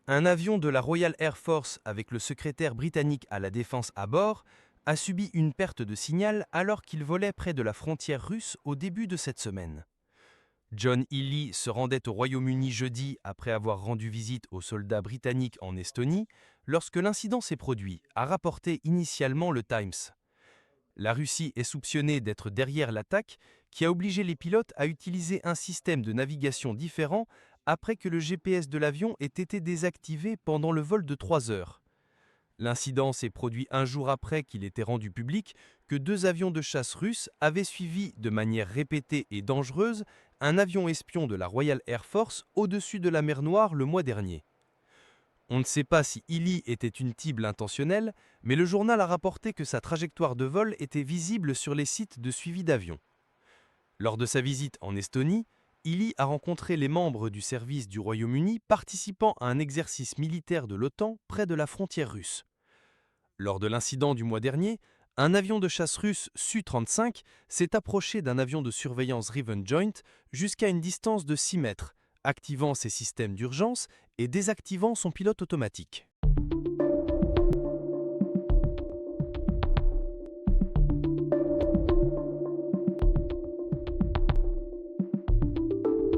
Un avion de la Royal Air Force avec le secrétaire britannique à la défense à bord a subi une perte de signal alors qu'il volait près de la frontière russe au début de cette semaine. John Healey se rendait au Royaume-Uni jeudi après avoir rendu visite aux soldats britanniques en Estonie lorsque l'incident s'est produit, a rapporté initialement le Times. La Russie est soupçonnée d'être derrière l'attaque qui a obligé les pilotes à utiliser un système de navigation différent après que le GPS de l'avion ait été désactivé pendant le vol de 3 heures. L'incident s'est produit un jour après qu'il était rendu public que 2 avions de chasse russes avaient suivi de manière répétée et dangereuse un avion espion de la Royal Air Force au-dessus de la mer Noire le mois dernier. On ne sait pas si Healey était une cible intentionnelle, mais le journal a rapporté que sa trajectoire de vol était visible sur les sites de suivi d'avions. Lors de sa visite en Estonie, Healey a rencontré les membres du service du Royaume-Uni participant à un exercice militaire de l'OTAN près de la frontière russe. Lors de l'incident du mois dernier, un avion de chasse russe Su-35 s'est approché d'un avion de surveillance Riven Joint jusqu'à une distance de 6 mètres, activant ses systèmes d'urgence et désactivant son pilote automatique.